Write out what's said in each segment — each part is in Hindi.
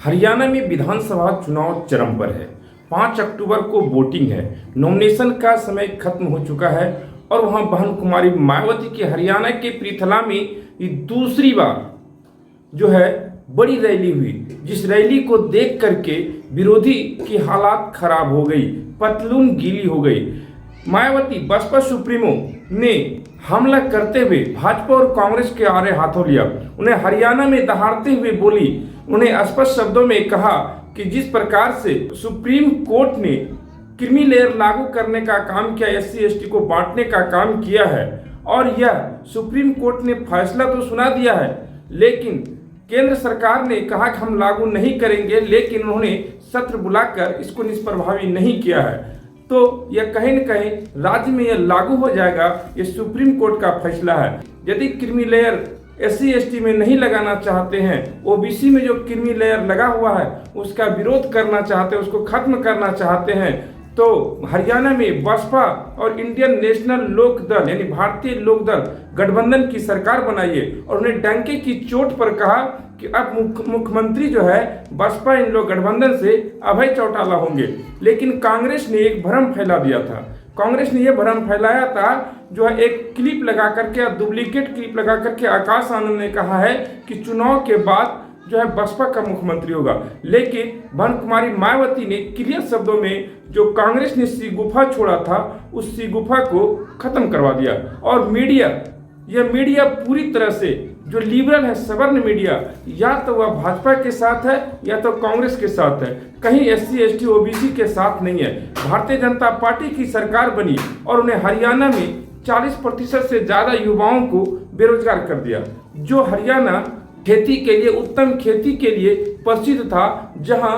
हरियाणा में विधानसभा चुनाव चरम पर है। 5 अक्टूबर को वोटिंग है। नॉमिनेशन का समय खत्म हो चुका है और वहां बहन कुमारी मायावती की हरियाणा के पृथला में ये दूसरी बार जो है बड़ी रैली हुई, जिस रैली को देख करके विरोधी की हालात खराब हो गई, पतलून गीली हो गई। मायावती बसपा सुप्रीमो ने हमला करते हुए भाजपा और कांग्रेस के आड़े हाथों लिया। उन्हें हरियाणा में दहाड़ते हुए बोली। उन्हें स्पष्ट शब्दों में कहा कि जिस प्रकार से सुप्रीम कोर्ट ने क्रीमी लेयर लागू करने का काम किया, SC ST को बांटने का काम किया है, और यह सुप्रीम कोर्ट ने फैसला तो सुना दिया है, लेकिन केंद्र सरकार ने कहा कि हम लागू नहीं करेंगे, लेकिन उन्होंने सत्र बुलाकर इसको निष्प्रभावी नहीं किया है। तो यह कहीं न कहीं राज्य में यह लागू हो जाएगा। ये सुप्रीम कोर्ट का फैसला है। यदि क्रीमी लेयर SC ST में नहीं लगाना चाहते हैं, OBC में जो क्रीमी लेयर लगा हुआ है उसका विरोध करना चाहते हैं, उसको खत्म करना चाहते हैं, तो हरियाणा में बसपा और इंडियन नेशनल लोक दल यानी भारतीय लोक दल गठबंधन की सरकार बनाइए। और उन्हें डंके की चोट पर कहा कि अब मुख्यमंत्री जो है बसपा इन लोग गठबंधन से अभय चौटाला होंगे। लेकिन कांग्रेस ने एक भ्रम फैला दिया था। कांग्रेस ने यह भ्रम फैलाया था, जो है एक क्लिप लगा करके, डुप्लीकेट क्लिप लगा करके आकाश आनंद ने कहा है कि चुनाव के बाद जो है बसपा का मुख्यमंत्री होगा। लेकिन बहन कुमारी मायावती ने क्लियर शब्दों में जो कांग्रेस ने सी गुफा छोड़ा था, उस सी गुफा को खत्म करवा दिया। और यह मीडिया पूरी तरह से जो लिबरल है, सवर्ण मीडिया, या तो वह भाजपा के साथ है या तो कांग्रेस के साथ है, कहीं SC ST OBC के साथ नहीं है। भारतीय जनता पार्टी की सरकार बनी और उन्हें हरियाणा में 40% से ज्यादा युवाओं को बेरोजगार कर दिया। जो हरियाणा खेती के लिए, उत्तम खेती के लिए प्रसिद्ध था, जहां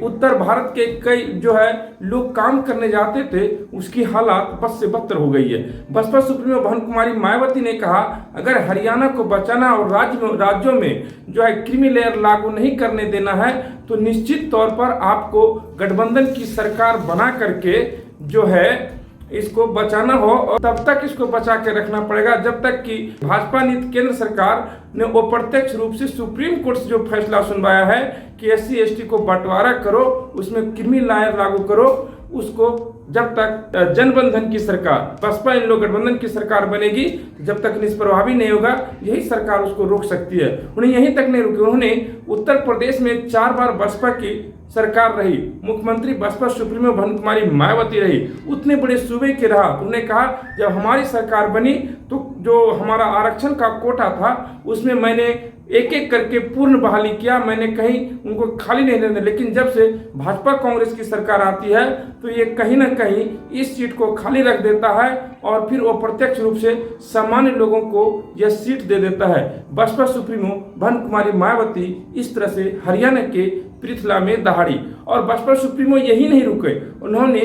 उत्तर भारत के कई जो है लोग काम करने जाते थे, उसकी हालात बद से बदतर हो गई है। बसपा सुप्रीमो बहन कुमारी मायावती ने कहा, अगर हरियाणा को बचाना और राज्यों में जो है क्रीमी लेयर लागू नहीं करने देना है, तो निश्चित तौर पर आपको गठबंधन की सरकार बना करके जो है इसको बचाना हो, और तब तक इसको बचा के रखना पड़ेगा जब तक कि भाजपा ने, केंद्र सरकार ने अप्रत्यक्ष रूप से सुप्रीम कोर्ट से जो फैसला सुनवाया है कि SC ST को बंटवारा करो, उसमें क्रीमी लेयर लागू करो, उसको जब तक जनबंधन की सरकार, बसपा इन लोग गठबंधन की सरकार बनेगी, जब तक निष्प्रभावी नहीं होगा, यही सरकार उसको रोक सकती है। उन्हें यहीं तक नहीं रुके, उन्होंने उत्तर प्रदेश में 4 बार बसपा की सरकार रही, मुख्यमंत्री बसपा सुप्रीमो बहन कुमारी मायावती रही, उतने बड़े सूबे के रहा। उन्होंने कहा जब हमारी सरकार बनी तो जो हमारा आरक्षण का कोटा था उसमें मैंने एक एक करके पूर्ण बहाली किया, मैंने कहीं उनको खाली नहीं रहने। लेकिन जब से भाजपा कांग्रेस की सरकार आती है तो ये कहीं ना कहीं इस सीट को खाली रख देता है और फिर अप्रत्यक्ष रूप से सामान्य लोगों को यह सीट दे देता है। बसपा सुप्रीमो बहन कुमारी मायावती इस तरह से हरियाणा के पृथला में दहाड़ी। और बसपा सुप्रीमो यही नहीं रुके, उन्होंने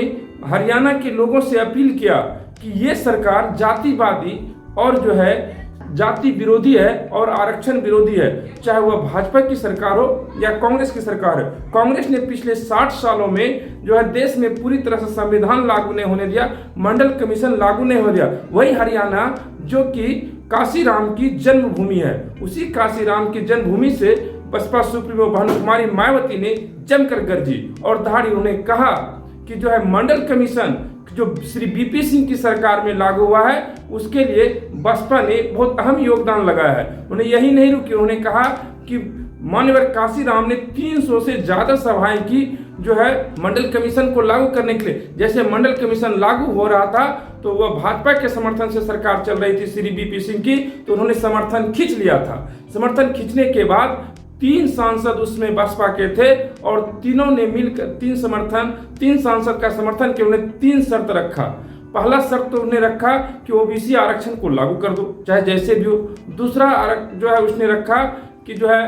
हरियाणा के लोगों से अपील किया कि ये सरकार जातिवादी और जो है जाति विरोधी है और आरक्षण विरोधी है, चाहे वह भाजपा की सरकार हो या कांग्रेस की सरकार है। कांग्रेस ने पिछले 60 सालों में जो है देश में पूरी तरह से संविधान लागू नहीं होने दिया, मंडल कमीशन लागू नहीं हो दिया। वही हरियाणा जो कि काशीराम की जन्मभूमि है, उसी काशीराम की जन्मभूमि से बसपा सुप्रीमो बहन कुमारी मायावती ने जमकर गरजी और दहाड़ी। उन्होंने कहा कि जो है मंडल कमीशन जो श्री BP सिंह की सरकार में लागू हुआ है, उसके लिए बसपा ने बहुत अहम योगदान लगाया है। उन्हें यही नहीं रुकी, उन्होंने कहा कि मान्यवर काशीराम ने 300 से ज्यादा सभाएं की जो है मंडल कमीशन को लागू करने के लिए। जैसे मंडल कमीशन लागू हो रहा था तो वह भाजपा के समर्थन से सरकार चल रही थी श्री BP सिंह की, तो उन्होंने समर्थन खींच लिया था। समर्थन खींचने के बाद 3 सांसद उसमें बसपा के थे और तीनों ने मिलकर 3 सांसद का समर्थन किया। उन्हें 3 शर्त रखा। पहला शर्त तो उन्हें रखा कि OBC आरक्षण को लागू कर दो, चाहे जैसे भी हो। दूसरा जो है उसने रखा कि जो है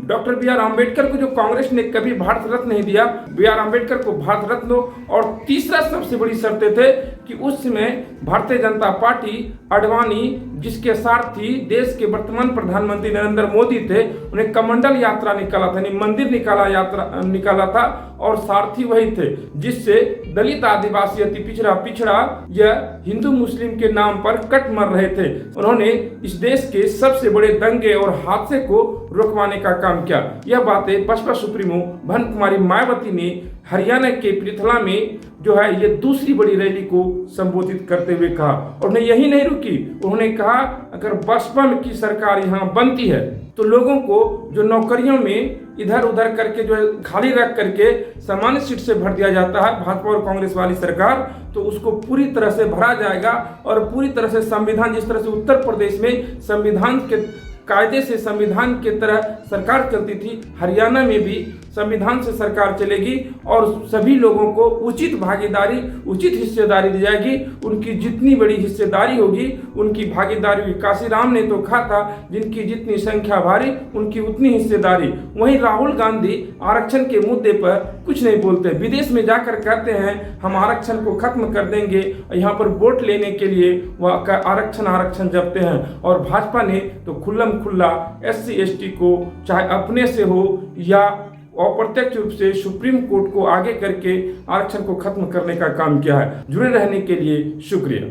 डॉक्टर BR अम्बेडकर को, जो कांग्रेस ने कभी भारत रत्न नहीं दिया, BR अम्बेडकर को भारत रत्न दो। और तीसरा सबसे बड़ी शर्तें थे कि उस समय भारतीय जनता पार्टी अडवाणी, जिसके सारथी देश के वर्तमान प्रधानमंत्री नरेंद्र मोदी थे, उन्हें कमंडल यात्रा निकाला था, यानी मंदिर निकाला था और सारथी वही थे, जिससे दलित, आदिवासी, अति पिछड़ा या हिंदू मुस्लिम के नाम पर कट मर रहे थे। उन्होंने इस देश के सबसे बड़े दंगे और हादसे को रुकवाने का काम किया। यह बातें बसपा सुप्रीमो भानु कुमारी मायावती ने हरियाणा के पृथला में जो है ये दूसरी बड़ी रैली को संबोधित करते हुए कहा। और उन्हें यही नहीं रुकी, उन्होंने कहा अगर बसपा की सरकार यहाँ बनती है तो लोगों को जो नौकरियों में इधर उधर करके जो खाली रख करके सामान्य सीट से भर दिया जाता है भाजपा और कांग्रेस वाली सरकार, तो उसको पूरी तरह से भरा जाएगा और पूरी तरह से संविधान, जिस तरह से उत्तर प्रदेश में संविधान के कायदे से संविधान के तरह सरकार चलती थी, हरियाणा में भी संविधान से सरकार चलेगी और सभी लोगों को उचित भागीदारी, उचित हिस्सेदारी दी जाएगी। उनकी जितनी बड़ी हिस्सेदारी होगी उनकी भागीदारी होगी। काशीराम ने तो कहा था जिनकी जितनी संख्या भारी उनकी उतनी हिस्सेदारी। वहीं राहुल गांधी आरक्षण के मुद्दे पर कुछ नहीं बोलते, विदेश में जाकर कहते हैं हम आरक्षण को खत्म कर देंगे, यहाँ पर वोट लेने के लिए वह आरक्षण जपते हैं। और भाजपा ने तो खुल्ला SC ST को चाहे अपने से हो या अप्रत्यक्ष रूप से सुप्रीम कोर्ट को आगे करके आरक्षण को खत्म करने का काम किया है। जुड़े रहने के लिए शुक्रिया।